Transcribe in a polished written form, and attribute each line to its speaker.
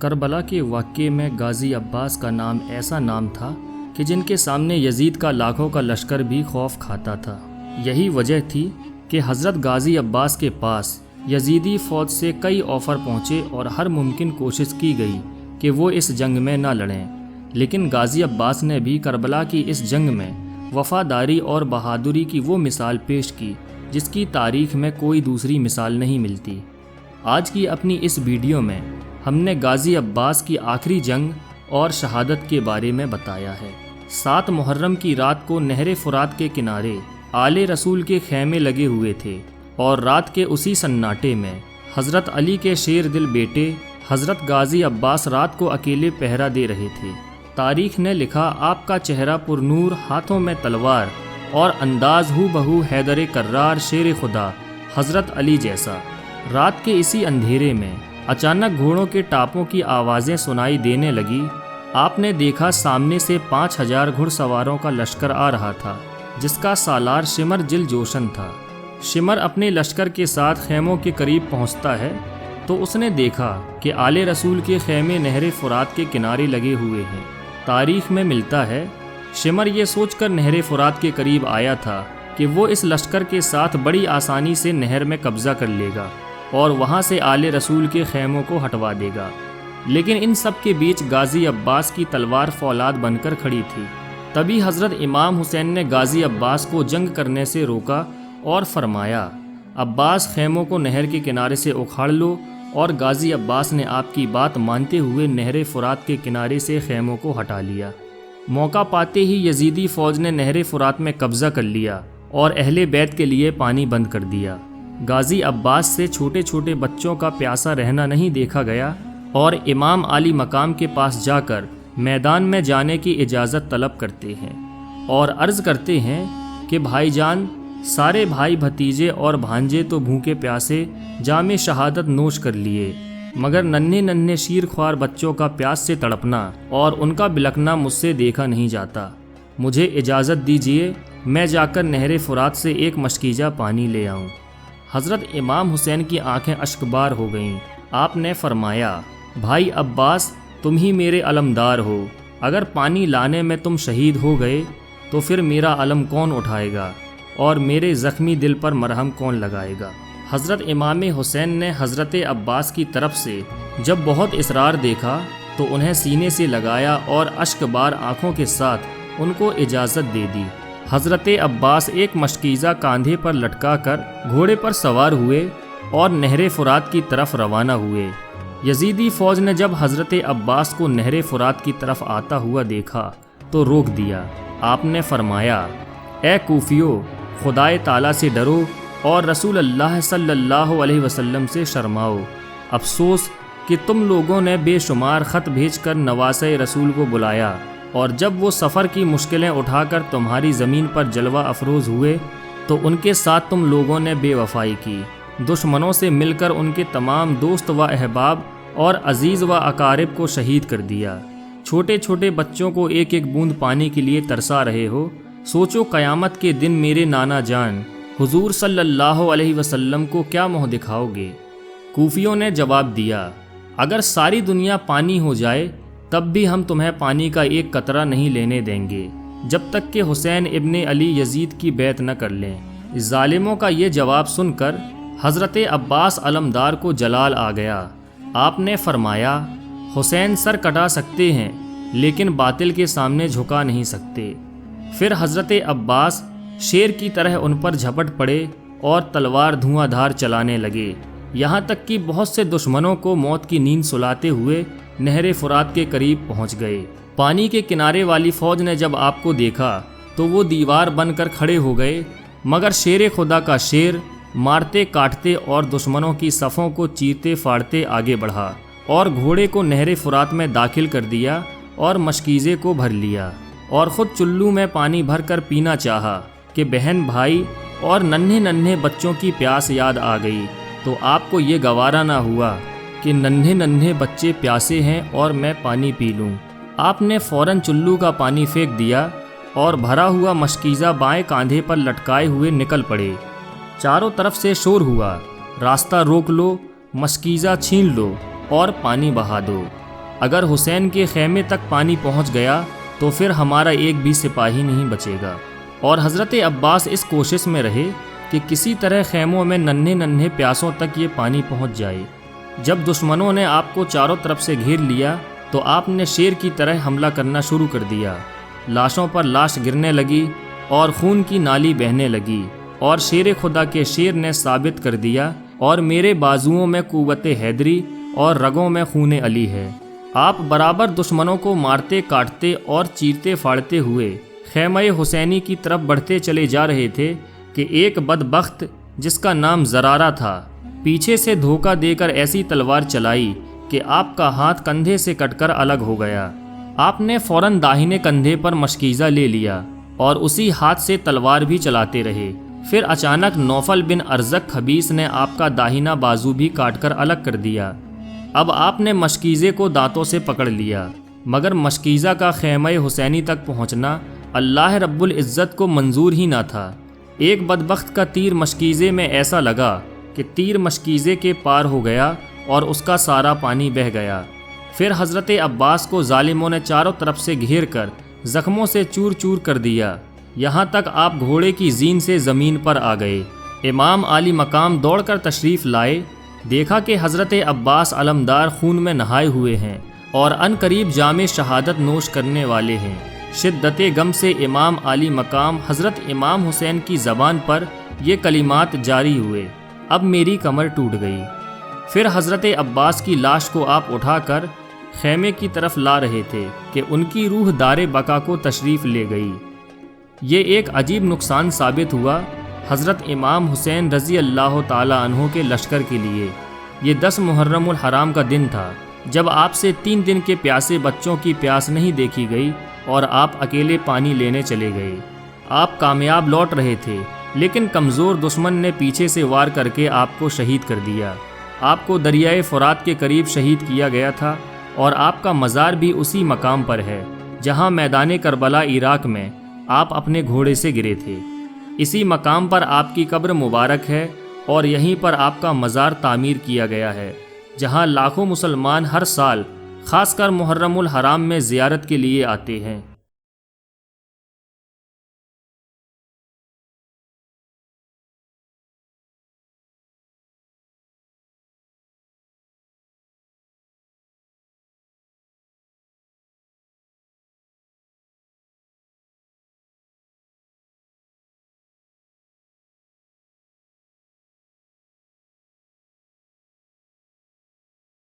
Speaker 1: کربلا کے واقعے میں غازی عباس کا نام ایسا نام تھا کہ جن کے سامنے یزید کا لاکھوں کا لشکر بھی خوف کھاتا تھا۔ یہی وجہ تھی کہ حضرت غازی عباس کے پاس یزیدی فوج سے کئی آفر پہنچے اور ہر ممکن کوشش کی گئی کہ وہ اس جنگ میں نہ لڑیں، لیکن غازی عباس نے بھی کربلا کی اس جنگ میں وفاداری اور بہادری کی وہ مثال پیش کی جس کی تاریخ میں کوئی دوسری مثال نہیں ملتی۔ آج کی اپنی اس ویڈیو میں ہم نے غازی عباس کی آخری جنگ اور شہادت کے بارے میں بتایا ہے۔ 7 محرم کی رات کو نہر فرات کے کنارے آل رسول کے خیمے لگے ہوئے تھے اور رات کے اسی سناٹے میں حضرت علی کے شیر دل بیٹے حضرت غازی عباس رات کو اکیلے پہرا دے رہے تھے۔ تاریخ نے لکھا آپ کا چہرہ پر نور، ہاتھوں میں تلوار اور انداز ہو بہو حیدر کرار شیر خدا حضرت علی جیسا۔ رات کے اسی اندھیرے میں اچانک گھوڑوں کے ٹاپوں کی آوازیں سنائی دینے لگی۔ آپ نے دیکھا سامنے سے 5000 گھڑ سواروں کا لشکر آ رہا تھا جس کا سالار شمر جل جوشن تھا۔ شمر اپنے لشکر کے ساتھ خیموں کے قریب پہنچتا ہے تو اس نے دیکھا کہ آل رسول کے خیمے نہر فرات کے کنارے لگے ہوئے ہیں۔ تاریخ میں ملتا ہے شمر یہ سوچ کر نہر فرات کے قریب آیا تھا کہ وہ اس لشکر کے ساتھ بڑی آسانی سے نہر میں قبضہ کر لے گا اور وہاں سے آل رسول کے خیموں کو ہٹوا دے گا، لیکن ان سب کے بیچ غازی عباس کی تلوار فولاد بن کر کھڑی تھی۔ تبھی حضرت امام حسین نے غازی عباس کو جنگ کرنے سے روکا اور فرمایا، عباس خیموں کو نہر کے کنارے سے اکھاڑ لو، اور غازی عباس نے آپ کی بات مانتے ہوئے نہر فرات کے کنارے سے خیموں کو ہٹا لیا۔ موقع پاتے ہی یزیدی فوج نے نہر فرات میں قبضہ کر لیا اور اہل بیت کے لیے پانی بند کر دیا۔ غازی عباس سے چھوٹے چھوٹے بچوں کا پیاسا رہنا نہیں دیکھا گیا اور امام علی مقام کے پاس جا کر میدان میں جانے کی اجازت طلب کرتے ہیں اور عرض کرتے ہیں کہ بھائی جان، سارے بھائی بھتیجے اور بھانجے تو بھوکے پیاسے جام شہادت نوش کر لیے، مگر ننھے ننھے شیر خوار بچوں کا پیاس سے تڑپنا اور ان کا بلکنا مجھ سے دیکھا نہیں جاتا۔ مجھے اجازت دیجیے میں جا کر نہر فرات سے ایک مشکیزہ پانی لے آؤں۔ حضرت امام حسین کی آنکھیں اشکبار ہو گئیں۔ آپ نے فرمایا، بھائی عباس، تم ہی میرے علمدار ہو، اگر پانی لانے میں تم شہید ہو گئے تو پھر میرا علم کون اٹھائے گا اور میرے زخمی دل پر مرہم کون لگائے گا؟ حضرت امام حسین نے حضرت عباس کی طرف سے جب بہت اصرار دیکھا تو انہیں سینے سے لگایا اور اشکبار آنکھوں کے ساتھ ان کو اجازت دے دی۔ حضرت عباس ایک مشکیزہ کاندھے پر لٹکا کر گھوڑے پر سوار ہوئے اور نہر فرات کی طرف روانہ ہوئے۔ یزیدی فوج نے جب حضرت عباس کو نہر فرات کی طرف آتا ہوا دیکھا تو روک دیا۔ آپ نے فرمایا، اے کوفیو، خدائے تعالیٰ سے ڈرو اور رسول اللہ صلی اللہ علیہ وسلم سے شرماؤ۔ افسوس کہ تم لوگوں نے بے شمار خط بھیج کر نواسۂ رسول کو بلایا، اور جب وہ سفر کی مشکلیں اٹھا کر تمہاری زمین پر جلوہ افروز ہوئے تو ان کے ساتھ تم لوگوں نے بے وفائی کی، دشمنوں سے مل کر ان کے تمام دوست و احباب اور عزیز و اقارب کو شہید کر دیا۔ چھوٹے چھوٹے بچوں کو ایک ایک بوند پانی کے لیے ترسا رہے ہو۔ سوچو قیامت کے دن میرے نانا جان حضور صلی اللہ علیہ وسلم کو کیا منہ دکھاؤ گے؟ کوفیوں نے جواب دیا، اگر ساری دنیا پانی ہو جائے تب بھی ہم تمہیں پانی کا ایک قطرہ نہیں لینے دیں گے جب تک کہ حسین ابن علی یزید کی بیعت نہ کر لیں۔ ظالموں کا یہ جواب سن کر حضرت عباس علمدار کو جلال آ گیا۔ آپ نے فرمایا، حسین سر کٹا سکتے ہیں لیکن باطل کے سامنے جھکا نہیں سکتے۔ پھر حضرت عباس شیر کی طرح ان پر جھپٹ پڑے اور تلوار دھواں دھار چلانے لگے، یہاں تک کہ بہت سے دشمنوں کو موت کی نیند سلاتے ہوئے نہر فرات کے قریب پہنچ گئے۔ پانی کے کنارے والی فوج نے جب آپ کو دیکھا تو وہ دیوار بن کر کھڑے ہو گئے، مگر شیر خدا کا شیر مارتے کاٹتے اور دشمنوں کی صفوں کو چیرتے پھاڑتے آگے بڑھا اور گھوڑے کو نہر فرات میں داخل کر دیا اور مشکیزے کو بھر لیا، اور خود چلو میں پانی بھر کر پینا چاہا کہ بہن بھائی اور ننھے ننھے بچوں کی پیاس یاد آ گئی تو آپ کو یہ گوارا نہ ہوا کہ ننھے ننھے بچے پیاسے ہیں اور میں پانی پی لوں۔ آپ نے فوراً چلو کا پانی پھینک دیا اور بھرا ہوا مشکیزہ بائیں کاندھے پر لٹکائے ہوئے نکل پڑے۔ چاروں طرف سے شور ہوا، راستہ روک لو، مشکیزہ چھین لو اور پانی بہا دو۔ اگر حسین کے خیمے تک پانی پہنچ گیا تو پھر ہمارا ایک بھی سپاہی نہیں بچے گا۔ اور حضرت عباس اس کوشش میں رہے کہ کسی طرح خیموں میں ننھے ننھے پیاسوں تک یہ پانی پہنچ جائے۔ جب دشمنوں نے آپ کو چاروں طرف سے گھیر لیا تو آپ نے شیر کی طرح حملہ کرنا شروع کر دیا۔ لاشوں پر لاش گرنے لگی اور خون کی نالی بہنے لگی، اور شیر خدا کے شیر نے ثابت کر دیا اور میرے بازوؤں میں قوت حیدری اور رگوں میں خون علی ہے۔ آپ برابر دشمنوں کو مارتے کاٹتے اور چیرتے پھاڑتے ہوئے خیمہ حسینی کی طرف بڑھتے چلے جا رہے تھے کہ ایک بدبخت جس کا نام زرارہ تھا پیچھے سے دھوکہ دے کر ایسی تلوار چلائی کہ آپ کا ہاتھ کندھے سے کٹ کر الگ ہو گیا۔ آپ نے فوراً داہنے کندھے پر مشکیزہ لے لیا اور اسی ہاتھ سے تلوار بھی چلاتے رہے۔ پھر اچانک نوفل بن ارزق خبیث نے آپ کا داہنا بازو بھی کاٹ کر الگ کر دیا۔ اب آپ نے مشکیزے کو دانتوں سے پکڑ لیا، مگر مشکیزہ کا خیمہ حسینی تک پہنچنا اللہ رب العزت کو منظور ہی نہ تھا۔ ایک بدبخت کا تیر مشکیزے میں ایسا لگا کہ تیر مشکیزے کے پار ہو گیا اور اس کا سارا پانی بہہ گیا۔ پھر حضرت عباس کو ظالموں نے چاروں طرف سے گھیر کر زخموں سے چور چور کر دیا، یہاں تک آپ گھوڑے کی زین سے زمین پر آ گئے۔ امام علی مقام دوڑ کر تشریف لائے، دیکھا کہ حضرت عباس علمدار خون میں نہائے ہوئے ہیں اور ان قریب جام شہادت نوش کرنے والے ہیں۔ شدت غم سے امام علی مقام حضرت امام حسین کی زبان پر یہ کلمات جاری ہوئے، اب میری کمر ٹوٹ گئی۔ پھر حضرت عباس کی لاش کو آپ اٹھا کر خیمے کی طرف لا رہے تھے کہ ان کی روح دار بقا کو تشریف لے گئی۔ یہ ایک عجیب نقصان ثابت ہوا حضرت امام حسین رضی اللہ تعالی عنہ کے لشکر کے لیے۔ یہ 10 محرم الحرام کا دن تھا جب آپ سے 3 دن کے پیاسے بچوں کی پیاس نہیں دیکھی گئی اور آپ اکیلے پانی لینے چلے گئے۔ آپ کامیاب لوٹ رہے تھے، لیکن کمزور دشمن نے پیچھے سے وار کر کے آپ کو شہید کر دیا۔ آپ کو دریائے فرات کے قریب شہید کیا گیا تھا اور آپ کا مزار بھی اسی مقام پر ہے جہاں میدان کربلا عراق میں آپ اپنے گھوڑے سے گرے تھے۔ اسی مقام پر آپ کی قبر مبارک ہے اور یہیں پر آپ کا مزار تعمیر کیا گیا ہے، جہاں لاکھوں مسلمان ہر سال خاص کر محرم الحرام میں زیارت کے لیے آتے ہیں۔